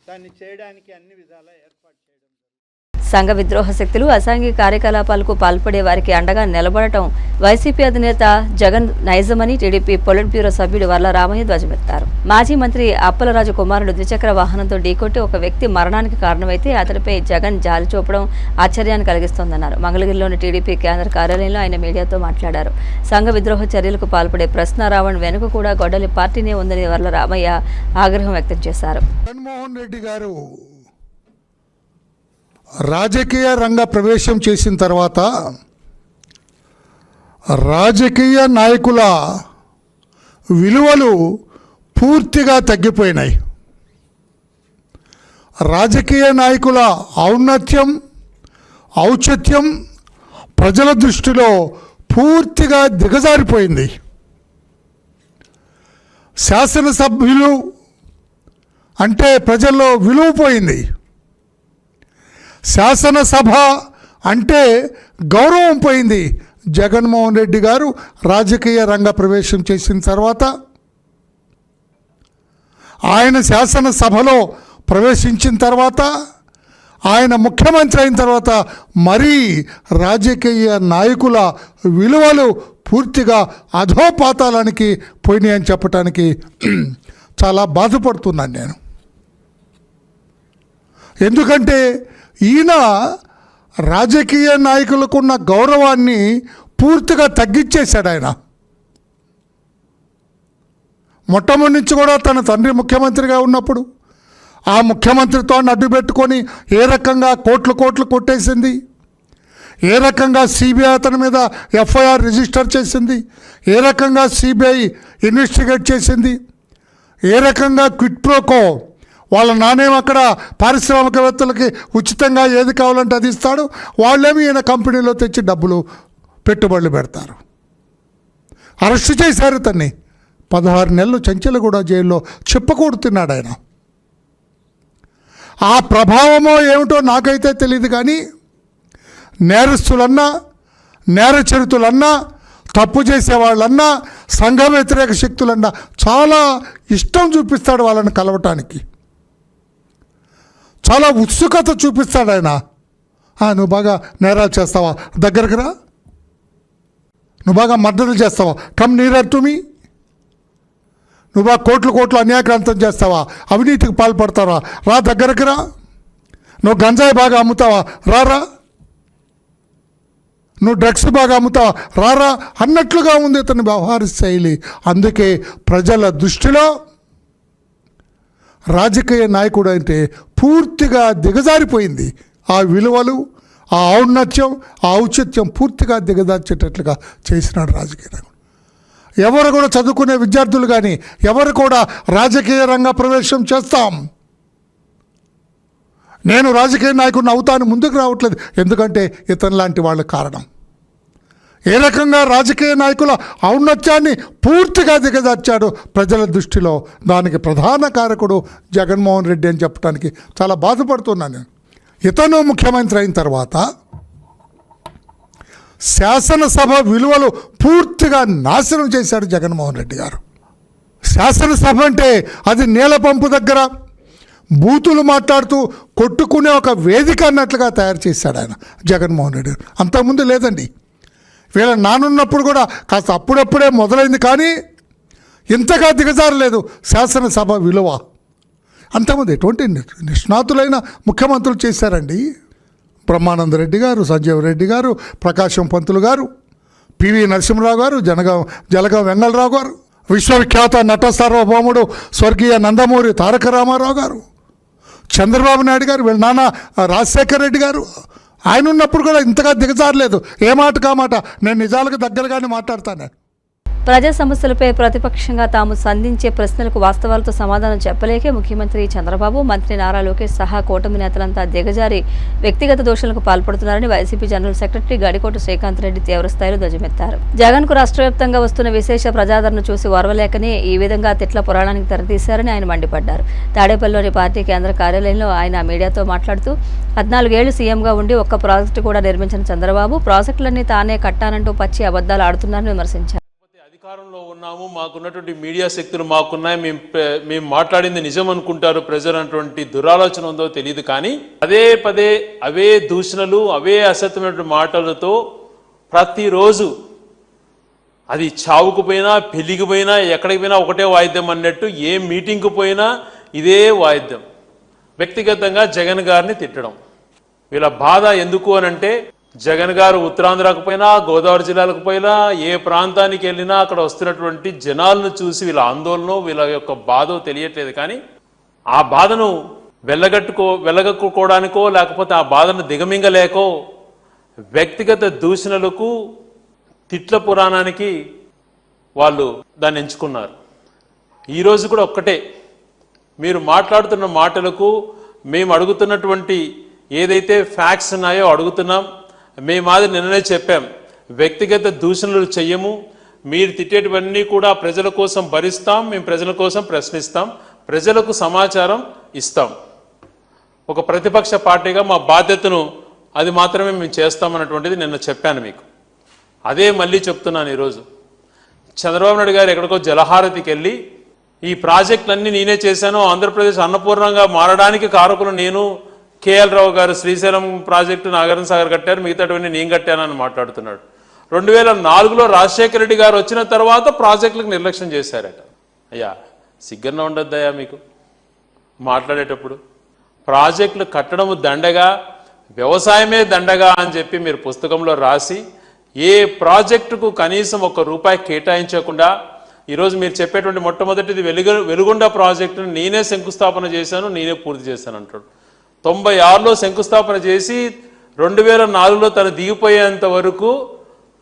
దాన్ని చేయడానికి అన్ని విధాలా ఏర్పాటు చేయడం. సంఘ విద్రోహ శక్తులు అసాంఘిక కార్యకలాపాలకు పాల్పడే వారికి అండగా నిలబడటం వైసీపీ అధినేత జగన్ నైజమని టీడీపీ పొలిట్ బ్యూరో సభ్యుడు వర్ల రామయ్య ధ్వజమెత్తారు. మాజీ మంత్రి అప్పలరాజు కుమారుడు ద్విచక్ర వాహనంతో ఢీకొట్టి ఒక వ్యక్తి మరణానికి కారణమైతే అతడిపై జగన్ జాలి చూపడం ఆశ్చర్యాన్ని కలిగిస్తోందన్నారు. మంగళగిరిలోని టీడీపీ కేంద్ర కార్యాలయంలో ఆయన మీడియాతో మాట్లాడారు. సంఘ విద్రోహ చర్యలకు పాల్పడే ప్రశ్న రావణ్ వెనుక కూడా గొడ్డలి పార్టీనే ఉందని వర్ల రామయ్య ఆగ్రహం వ్యక్తం చేశారు. జగన్మోహన్ రెడ్డి గారు రాజకీయ రంగ ప్రవేశం చేసిన తర్వాత రాజకీయ నాయకుల విలువలు పూర్తిగా తగ్గిపోయినాయి. రాజకీయ నాయకుల ఔన్నత్యం, ఔచిత్యం ప్రజల దృష్టిలో పూర్తిగా దిగజారిపోయింది. శాసనసభ్యులు అంటే ప్రజల్లో విలువ పోయింది. శాసనసభ అంటే గౌరవం పోయింది. జగన్మోహన్ రెడ్డి గారు రాజకీయ రంగ ప్రవేశం చేసిన తర్వాత ఆయన శాసనసభలో ప్రవేశించిన తర్వాత ఆయన ముఖ్యమంత్రి అయిన తర్వాత మరీ రాజకీయ నాయకుల విలువలు పూర్తిగా అధోపాతాళానికి పోయినాయని చెప్పడానికి చాలా బాధపడుతున్నాను నేను. ఎందుకంటే ఈయన రాజకీయ నాయకులకున్న గౌరవాన్ని పూర్తిగా తగ్గించేశాడు ఆయన. మొట్టమొదటి నుంచి కూడా తన తండ్రి ముఖ్యమంత్రిగా ఉన్నప్పుడు ఆ ముఖ్యమంత్రితో అడ్డు పెట్టుకొని ఏ రకంగా కోట్లు కొట్టేసింది, ఏ రకంగా సిబిఐ అతని మీద ఎఫ్ఐఆర్ రిజిస్టర్ చేసింది, ఏ రకంగా సిబిఐ ఇన్వెస్టిగేట్ చేసింది, ఏ రకంగా క్విట్ ప్రోకో వాళ్ళ నానేం అక్కడ పారిశ్రామికవేత్తలకి ఉచితంగా ఏది కావాలంటే అది ఇస్తాడు, వాళ్ళేమి ఈయన కంపెనీలో తెచ్చి డబ్బులు పెట్టుబడులు పెడతారు. అరెస్టు చేశారు తన్ని. 16 నెలలు చెంచలగూడ జైల్లో చెప్పకూడుతున్నాడు ఆయన. ఆ ప్రభావమో ఏమిటో నాకైతే తెలియదు, కానీ నేరస్తులన్నా, నేరచరితులన్నా, తప్పు చేసేవాళ్ళన్నా, సంఘ వ్యతిరేక శక్తులన్నా చాలా ఇష్టం చూపిస్తాడు వాళ్ళని కలవటానికి. చాలా ఉత్సుకత చూపిస్తాడు ఆయన. నువ్వు బాగా నేరాలు చేస్తావా, దగ్గరకు రా. నువ్వు బాగా మర్డర్లు చేస్తావా, కమ్ నియర్ టు మీ. నువ్వు బాగా కోట్లు అన్యాయక్రాంతం చేస్తావా, అవినీతికి పాల్పడతావా, రా దగ్గరకు రా. నువ్వు గంజాయి బాగా అమ్ముతావా, రారా. నువ్వు డ్రగ్స్ బాగా అమ్ముతావా, రారా అన్నట్లుగా ఉంది ఇతని వ్యవహార శైలి. అందుకే ప్రజల దృష్టిలో రాజకీయ నాయకుడు అంటే పూర్తిగా దిగజారిపోయింది. ఆ విలువలు, ఆ ఔన్నత్యం, ఆ ఔచిత్యం పూర్తిగా దిగజార్చేటట్లుగా చేసినాడు రాజకీయ నాయకుడు. ఎవరు కూడా చదువుకునే విద్యార్థులు కానీ ఎవరు కూడా రాజకీయ రంగ ప్రవేశం చేస్తాం, నేను రాజకీయ నాయకుడిని అవుతాను ముందుకు రావట్లేదు. ఎందుకంటే ఇతని లాంటి వాళ్ళ కారణం. ఏ రకంగా రాజకీయ నాయకుల ఔన్నత్యాన్ని పూర్తిగా దిగజార్చాడు ప్రజల దృష్టిలో. దానికి ప్రధాన కారకుడు జగన్మోహన్ రెడ్డి అని చెప్పడానికి చాలా బాధపడుతున్నాను నేను. ఇతను ముఖ్యమంత్రి అయిన తర్వాత శాసనసభ విలువలు పూర్తిగా నాశనం చేశాడు జగన్మోహన్ రెడ్డి గారు. శాసనసభ అంటే అది నీళ్ళ పంపు దగ్గర బూతులు మాట్లాడుతూ కొట్టుకునే ఒక వేదిక అన్నట్లుగా తయారు చేశాడు ఆయన జగన్మోహన్ రెడ్డి గారు. అంతకుముందు లేదండి. వీళ్ళ నానున్నప్పుడు కూడా కాస్త అప్పుడప్పుడే మొదలైంది, కానీ ఇంతగా దిగజారలేదు శాసనసభ విలువ. అంతకుముందు ఎటువంటి నిష్ణాతులైన ముఖ్యమంత్రులు చేశారండి. బ్రహ్మానంద రెడ్డి గారు, సంజీవ్ రెడ్డి గారు, ప్రకాశం పంతులు గారు, పివి నరసింహరావు గారు, జలగం వెంగళరావు గారు, విశ్వవిఖ్యాత నట సార్వభౌముడు స్వర్గీయ నందమూరి తారక రామారావు గారు, చంద్రబాబు నాయుడు గారు, వీళ్ళ నాన్న రాజశేఖర్ రెడ్డి గారు. ఆయన ఉన్నప్పుడు కూడా ఇంతగా దిగజారలేదు. ఏ మాట కామాట నేను నిజాలకు దగ్గరగానే మాట్లాడతాను. ప్రజా సమస్యలపై ప్రతిపక్షంగా తాము సంధించే ప్రశ్నలకు వాస్తవాలతో సమాధానం చెప్పలేకే ముఖ్యమంత్రి చంద్రబాబు, మంత్రి నారా లోకేష్ సహా కూటమి నేతలంతా దిగజారి వ్యక్తిగత దోషులకు పాల్పడుతున్నారని వైసీపీ జనరల్ సెక్రటరీ గడికోట శ్రీకాంత్ రెడ్డి తీవ్రస్థాయిలో ధ్వజమెత్తారు. జగన్ కు రాష్ట్ర వ్యాప్తంగా వస్తున్న విశేష ప్రజాదరణ చూసి ఓర్వలేకనే ఈ విధంగా తిట్ల పురాణానికి తెరతీశారని ఆయన మండిపడ్డారు. తాడేపల్లిలోని పార్టీ కేంద్ర కార్యాలయంలో ఆయన మీడియాతో మాట్లాడుతూ 14 ఏళ్లు సీఎంగా ఉండి ఒక్క ప్రాజెక్టు కూడా నిర్మించిన చంద్రబాబు ప్రాజెక్టులన్నీ తానే కట్టానంటూ పచ్చి అబద్దాలు ఆడుతున్నారని విమర్శించారు. అధికారంలో ఉన్నాము, మాకున్నటువంటి మీడియా శక్తులు మాకున్నాయి, మేము మాట్లాడింది నిజం అనుకుంటారు ప్రజలు అన్నటువంటి దురాలోచన ఉందో తెలియదు. కానీ పదే అవే దూషణలు, అవే అసత్యమైనటువంటి మాటలతో ప్రతిరోజు అది చావుకు పోయినా, పెళ్లికి పోయినా, ఎక్కడికి పోయినా ఒకటే వాయిద్యం అన్నట్టు ఏ మీటింగ్కు పోయినా ఇదే వాయిద్యం. వ్యక్తిగతంగా జగన్ గారిని తిట్టడం. వీళ్ళ బాధ ఎందుకు అనంటే జగన్ గారు ఉత్తరాంధ్రకు పోయినా, గోదావరి జిల్లాలకు పోయినా, ఏ ప్రాంతానికి వెళ్ళినా అక్కడ వస్తున్నటువంటి జనాలను చూసి వీళ్ళ ఆందోళన, వీళ్ళ యొక్క బాధ తెలియట్లేదు. కానీ ఆ బాధను వెళ్ళగక్కుకోవడానికో లేకపోతే ఆ బాధను దిగమింగలేకో వ్యక్తిగత దూషణలకు, తిట్ల పురాణానికి వాళ్ళు దాన్ని ఎంచుకున్నారు. ఈరోజు కూడా ఒక్కటే, మీరు మాట్లాడుతున్న మాటలకు మేము అడుగుతున్నటువంటి ఏదైతే ఫ్యాక్ట్స్ ఉన్నాయో అడుగుతున్నాం. మేము అది నిన్ననే చెప్పాం, వ్యక్తిగత దూషణలు చెయ్యము, మీరు తిట్టేటివన్నీ కూడా ప్రజల కోసం భరిస్తాం, మేము ప్రజల కోసం ప్రశ్నిస్తాం, ప్రజలకు సమాచారం ఇస్తాం. ఒక ప్రతిపక్ష పార్టీగా మా బాధ్యతను అది మాత్రమే మేము చేస్తామన్నటువంటిది నిన్న చెప్పాను మీకు. అదే మళ్ళీ చెప్తున్నాను ఈరోజు. చంద్రబాబు నాయుడు గారు ఎక్కడికో జలహారతికి వెళ్ళి ఈ ప్రాజెక్టులన్నీ నేనే చేశాను, ఆంధ్రప్రదేశ్ అన్నపూర్ణంగా మారడానికి కారకులు నేను, కేఎల్ రావు గారు శ్రీశైలం ప్రాజెక్టు నాగార్జున సాగర్ కట్టారు, మిగతావన్నీ నేను కట్టానని మాట్లాడుతున్నాడు. 2004లో రాజశేఖర రెడ్డి గారు వచ్చిన తర్వాత ప్రాజెక్టులకు నిర్లక్ష్యం చేశారట. అయ్యా సిగ్గన్న ఉండద్దయ్యా మీకు మాట్లాడేటప్పుడు. ప్రాజెక్టులు కట్టడము దండగా, వ్యవసాయమే దండగా అని చెప్పి మీరు పుస్తకంలో రాసి ఏ ప్రాజెక్టుకు కనీసం ₹1 కేటాయించకుండా ఈరోజు మీరు చెప్పేటువంటి మొట్టమొదటిది వెలుగొండ ప్రాజెక్టును నేనే శంకుస్థాపన చేశాను, నేనే పూర్తి చేశాను అంటాడు. 96లో శంకుస్థాపన చేసి 2004లో తను దిగిపోయేంత వరకు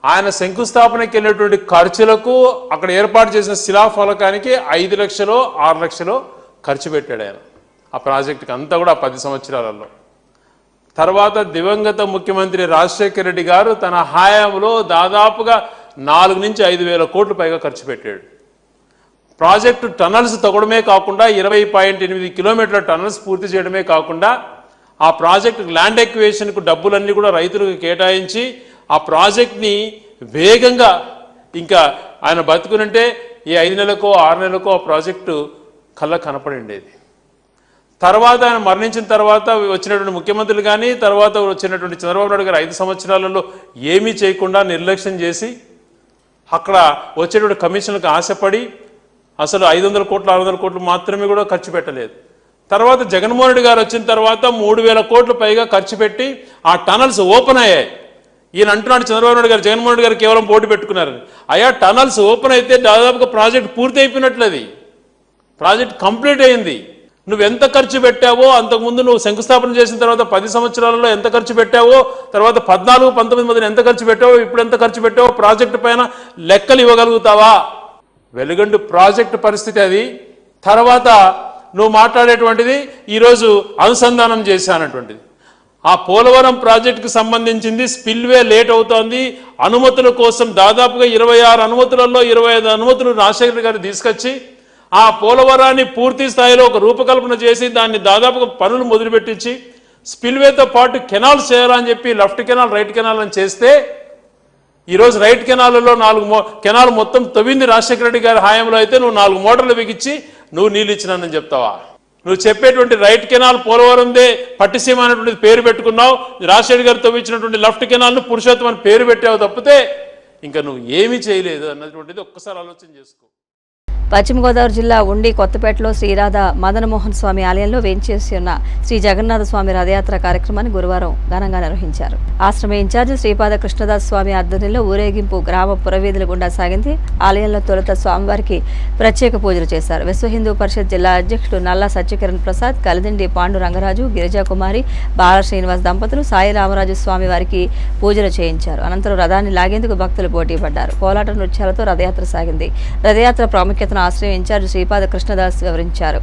ఆయన శంకుస్థాపనకి వెళ్ళేటువంటి ఖర్చులకు అక్కడ ఏర్పాటు చేసిన శిలాఫలకానికి 5 లక్షలు 6 లక్షలు ఖర్చు పెట్టాడు ఆయన ఆ ప్రాజెక్టుకి అంతా కూడా 10 సంవత్సరాలలో. తర్వాత దివంగత ముఖ్యమంత్రి రాజశేఖర రెడ్డి గారు తన హయాంలో దాదాపుగా 4 నుంచి 5 వేల కోట్ల పైగా ఖర్చు పెట్టాడు. ప్రాజెక్టు టనల్స్ తవ్వడమే కాకుండా 20.8 కిలోమీటర్ల టనల్స్ పూర్తి చేయడమే కాకుండా ఆ ప్రాజెక్టు ల్యాండ్ ఎక్విజిషన్కు డబ్బులన్నీ కూడా రైతులకు కేటాయించి ఆ ప్రాజెక్ట్ని వేగంగా ఇంకా ఆయన బతుకునంటే ఈ 5 నెలలకో 6 నెలలకో ఆ ప్రాజెక్టు కళ్ళ కనపడి ఉండేది. తర్వాత ఆయన మరణించిన తర్వాత వచ్చినటువంటి ముఖ్యమంత్రులు కానీ తర్వాత వచ్చినటువంటి చంద్రబాబు నాయుడు గారు 5 సంవత్సరాలలో ఏమీ చేయకుండా నిర్లక్ష్యం చేసి అక్కడ వచ్చేటువంటి కమిషన్లకు ఆశపడి అసలు 500 కోట్లు 600 కోట్లు మాత్రమే కూడా ఖర్చు పెట్టలేదు. తర్వాత జగన్మోహన్ రెడ్డి గారు వచ్చిన తర్వాత 3,000 కోట్ల పైగా ఖర్చు పెట్టి ఆ టనల్స్ ఓపెన్ అయ్యాయి. ఈయన అంటున్నాడు చంద్రబాబు నాయుడు గారు జగన్మోహన్ రెడ్డి గారు కేవలం పోటీ పెట్టుకున్నారని. అయ్యా టనల్స్ ఓపెన్ అయితే దాదాపుగా ప్రాజెక్ట్ పూర్తి అయిపోయినట్లది, ప్రాజెక్ట్ కంప్లీట్ అయింది. నువ్వు ఎంత ఖర్చు పెట్టావో అంతకుముందు నువ్వు శంకుస్థాపన చేసిన తర్వాత 10 సంవత్సరాలలో ఎంత ఖర్చు పెట్టావో, తర్వాత 14-19 మధ్యన ఎంత ఖర్చు పెట్టావో, ఇప్పుడు ఎంత ఖర్చు పెట్టావో ప్రాజెక్టు పైన లెక్కలు ఇవ్వగలుగుతావా? వెలుగొండ ప్రాజెక్టు పరిస్థితి అది. తర్వాత నువ్వు మాట్లాడేటువంటిది ఈరోజు అనుసంధానం చేశానటువంటిది. ఆ పోలవరం ప్రాజెక్టుకు సంబంధించింది స్పిల్వే లేట్ అవుతోంది. అనుమతుల కోసం దాదాపుగా 26 అనుమతులలో 25 అనుమతులు రాజశేఖర్ గారు తీసుకొచ్చి ఆ పోలవరాన్ని పూర్తి స్థాయిలో ఒక రూపకల్పన చేసి దాన్ని దాదాపుగా పనులు మొదలుపెట్టించి స్పిల్వేతో పాటు కెనాల్స్ చేయాలని చెప్పి లెఫ్ట్ కెనాల్ రైట్ కెనాల్ అని చేస్తే ఈరోజు రైట్ కెనాల్లో 4 కెనాల్ మొత్తం తవ్వింది రాజశేఖర రెడ్డి గారి హయాంలో అయితే నువ్వు 4 మోటార్లు బిగించి నువ్వు నీళ్ళు ఇచ్చినానని చెప్తావా? నువ్వు చెప్పేటువంటి రైట్ కెనాల్ పోలవరందే పట్టిసీమ అనేటువంటి పేరు పెట్టుకున్నావు. రాజశేఖర గారు తవ్వించినటువంటి లెఫ్ట్ కెనాల్ను పురుషోత్తమ అని పేరు పెట్టావు తప్పితే ఇంకా నువ్వు ఏమీ చేయలేదు అన్నటువంటిది ఒక్కసారి ఆలోచన చేసుకో. పశ్చిమ గోదావరి జిల్లా ఉండి కొత్తపేటలో శ్రీరాధ మదనమోహన్ స్వామి ఆలయంలో వేంచేసి ఉన్న శ్రీ జగన్నాథ స్వామి రథయాత్ర కార్యక్రమాన్ని గురువారం ఘనంగా నిర్వహించారు. ఆశ్రమ ఇన్ఛార్జి శ్రీపాద కృష్ణదాస్ స్వామి ఆధ్వర్యంలో ఊరేగింపు గ్రామ పురవీధుల గుండా సాగింది. ఆలయంలో తొలుత స్వామివారికి ప్రత్యేక పూజలు చేశారు. విశ్వ హిందూ పరిషత్ జిల్లా అధ్యక్షుడు నల్లా సత్యకిరణ్ ప్రసాద్, కలిదిండి పాండు రంగరాజు, గిరిజాకుమారి, బాల శ్రీనివాస్ దంపతులు సాయి రామరాజు స్వామి వారికి పూజలు చేయించారు. అనంతరం రథాన్ని లాగేందుకు భక్తులు పోటీ పడ్డారు. కోలాట నృత్యాలతో రథయాత్ర సాగింది. రథయాత్ర ప్రాముఖ్యతను ఆశ్రమ ఇన్ఛార్జి శ్రీపాద కృష్ణదాస్ వివరించారు.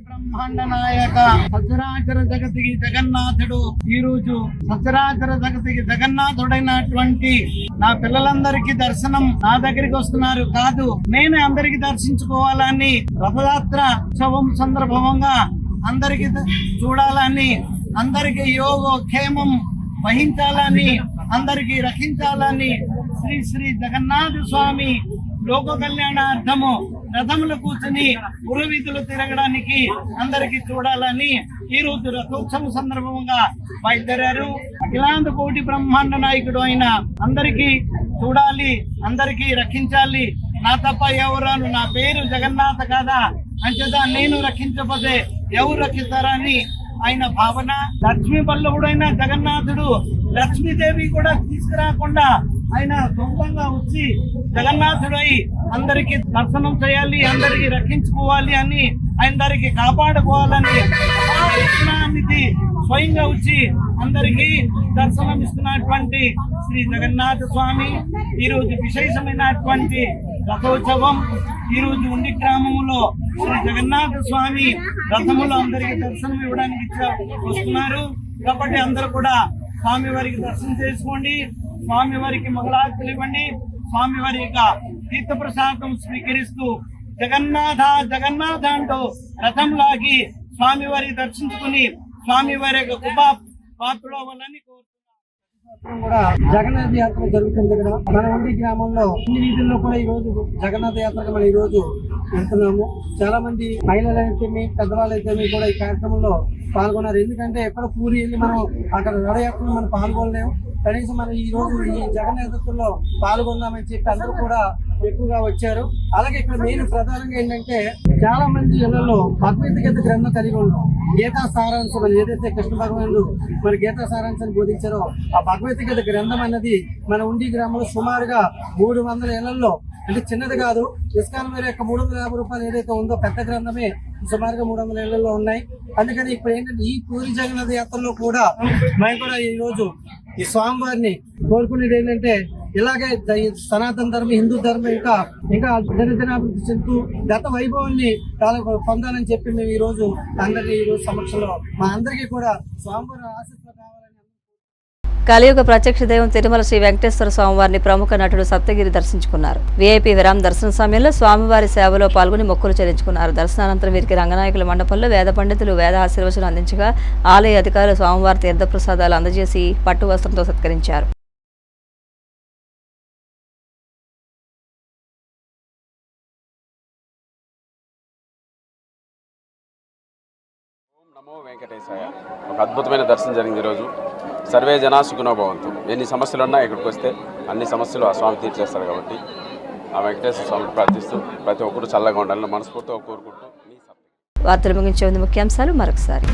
బ్రహ్మాండ నాయక సచరాచర జగతికి జగన్నాథుడు ఈ రోజు సచరాచర జగతికి జగన్నాథుడైనటువంటి నా పిల్లలందరికీ దర్శనం నా దగ్గరికి వస్తున్నారు కాదు, నేనే అందరికి దర్శించుకోవాలని రథయాత్ర ఉత్సవం సందర్భంగా అందరికి చూడాలని, అందరికి యోగక్షేమం వహించాలని, అందరికి రక్షించాలని శ్రీ శ్రీ జగన్నాథ స్వామి లోక కళ్యాణార్థము రథములు కూర్చుని పురవీధులు తిరగడానికి అందరికి చూడాలని ఈ రోజు రథోత్సవం సందర్భంగా బయలుదేరారు. అఖిలాంధ్ర కోటి బ్రహ్మాండ నాయకుడు అయిన అందరికీ చూడాలి, అందరికీ రక్షించాలి, నా తప్ప ఎవరాను, నా పేరు జగన్నాథ కాదా అంచేత నేను రక్షించకపోతే ఎవరు రక్షిస్తారని ఆయన భావన. లక్ష్మీ వల్లభుడైన జగన్నాథుడు లక్ష్మీదేవి కూడా తీసుకురాకుండా ఆయన సొంతంగా వచ్చి జగన్నాథుడై అందరికి దర్శనం చేయాలి, అందరికి రక్షించుకోవాలి అని, అందరికి కాపాడుకోవాలని యజ్ఞానికి స్వయంగా వచ్చి అందరికీ దర్శనం ఇస్తున్నటువంటి శ్రీ జగన్నాథ స్వామి ఈ రోజు విశేషమైనటువంటి రథోత్సవం. ఈ రోజు ఉండి గ్రామంలో శ్రీ జగన్నాథ స్వామి రథములో అందరికీ దర్శనం ఇవ్వడానికి వస్తున్నారు. కాబట్టి అందరూ కూడా స్వామి వారికి దర్శనం చేసుకోండి, స్వామి వారికి మంగళార్తులు ఇవ్వండి, స్వామి వారి యొక్క తీర్థ ప్రసాదం స్వీకరిస్తూ జగన్నాథ జగన్నాథ అంటూ రథం లాగి స్వామి వారికి దర్శించుకుని స్వామి వారి యొక్క కృపా పాత్రలో అవ్వాలని కోరుతున్నాం. కూడా జగన్నాథ యాత్ర జరుగుతుంది ఇక్కడ మన ఉండి గ్రామంలో అన్ని వీధుల్లో కూడా ఈ రోజు జగన్నాథ యాత్రకు మనం ఈ రోజు వెళ్తున్నాము. చాలా మంది మహిళలు అయితే పెద్దవాళ్ళు అయితే కూడా ఈ కార్యక్రమంలో పాల్గొన్నారు. ఎందుకంటే ఎక్కడ పూరి వెళ్ళి మనం అక్కడ రథయాత్రలో మనం పాల్గొనలేము. కనీసం మనం ఈ రోజు ఈ జగన్నాథలో పాల్గొందామని చెప్పి అందరూ కూడా ఎక్కువగా వచ్చారు. అలాగే ఇక్కడ మెయిన్ ప్రధానంగా ఏంటంటే చాలా మంది ఇళ్లలో భగవద్గీత గ్రంథం కలిగి ఉన్నాం. గీతా సారాంశం ఏదైతే కృష్ణ భగవానుడు మరి గీతా సారాంశాన్ని బోధించారో ఆ భగవద్గీత గ్రంథం అన్నది మన ఉండి గ్రామంలో సుమారుగా 300 ఇళ్లలో, అంటే చిన్నది కాదు, ఇస్కాన్ వారి యొక్క 350 రూపాయలు ఏదైతే ఉందో పెద్ద గ్రంథమే సుమారుగా 300 ఇళ్లలో ఉన్నాయి. అందుకని ఇప్పుడు ఏంటంటే ఈ పూరి జగన్నాథ యాత్రలో కూడా మేము కూడా ఈ రోజు ఈ స్వామివారిని కోరుకునేది ఏంటంటే ఇలాగే సనాతన ధర్మం, హిందూ ధర్మం ఇంకా దినదినాభివృద్ధి చెందుతూ గత వైభవాన్ని పొందాలని చెప్పి మేము ఈ రోజు అందరి ఈ రోజు సమక్షంలో మా అందరికీ కూడా స్వామివారి ఆశీస్సులు కావాలని. కలియుగ ప్రత్యక్ష దైవం తిరుమల శ్రీ వెంకటేశ్వర స్వామివారిని ప్రముఖ నటుడు సప్తగిరి దర్శించుకున్నారు. వీఐపీ విరామ దర్శన సమయంలో స్వామివారి సేవలో పాల్గొని మొక్కులు చెల్లించుకున్నారు. దర్శనానంతరం వీరికి రంగనాయకుల మండపంలో వేద పండితులు వేద ఆశీర్వచనం అందించగా ఆలయ అధికారులు స్వామివారి తీర్థప్రసాదాలు అందజేసి పట్టు వస్త్రంతో సత్కరించారు. నమో వెంకటేశాయ. ఒక అద్భుతమైన దర్శనం జరిగింది ఈరోజు. సర్వే జనా సుఖినో భవంతు. ఎన్ని సమస్యలు ఉన్నా ఇక్కడికి వస్తే అన్ని సమస్యలు ఆ స్వామి తీర్చేస్తారు. కాబట్టి ఆ వెంకటేశ్వర స్వామిని ప్రార్థిస్తూ ప్రతి ఒక్కరు చల్లగా ఉండాలని మనస్ఫూర్తిగా కోరుకుంటూ వార్తలు ముగించే ముందు ముఖ్యాంశాలు మరొకసారి.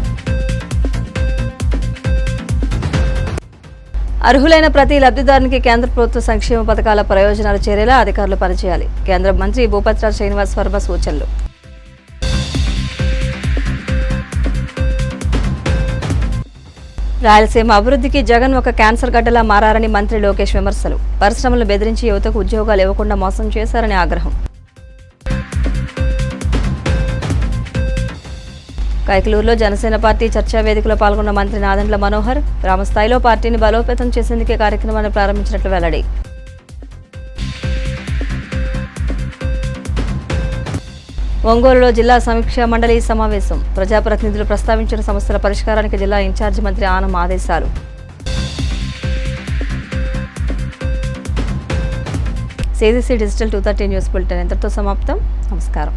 అర్హులైన ప్రతి లబ్ధిదారునికి కేంద్ర ప్రభుత్వ సంక్షేమ పథకాల ప్రయోజనాలు చేరేలా అధికారులు పనిచేయాలి. కేంద్ర మంత్రి భూపతిరాజ్ శ్రీనివాస్ వర్మ సూచనలు. రాయలసీమ అభివృద్ధికి జగన్ ఒక క్యాన్సర్ గడ్డలా మారారని మంత్రి లోకేష్ విమర్శలు. పరిశ్రమలు బెదిరించి యువతకు ఉద్యోగాలు ఇవ్వకుండా మోసం చేశారని ఆగ్రహం. కైకలూరులో జనసేన పార్టీ చర్చా వేదికలో పాల్గొన్న మంత్రి నాదెండ్ల మనోహర్ గ్రామస్థాయిలో పార్టీని బలోపేతం చేసేందుకే కార్యక్రమాన్ని ప్రారంభించినట్లు వెల్లడి. ఒంగోలులో జిల్లా సమీక్షా మండలి సమావేశం. ప్రజాప్రతినిధులు ప్రస్తావించిన సమస్యల పరిష్కారానికి జిల్లా ఇన్ఛార్జి మంత్రి ఆనం ఆదేశాలు. సిడిసి డిజిటల్ 230 న్యూస్ బులెటిన్ ఇంతటితో సమాప్తం. నమస్కారం.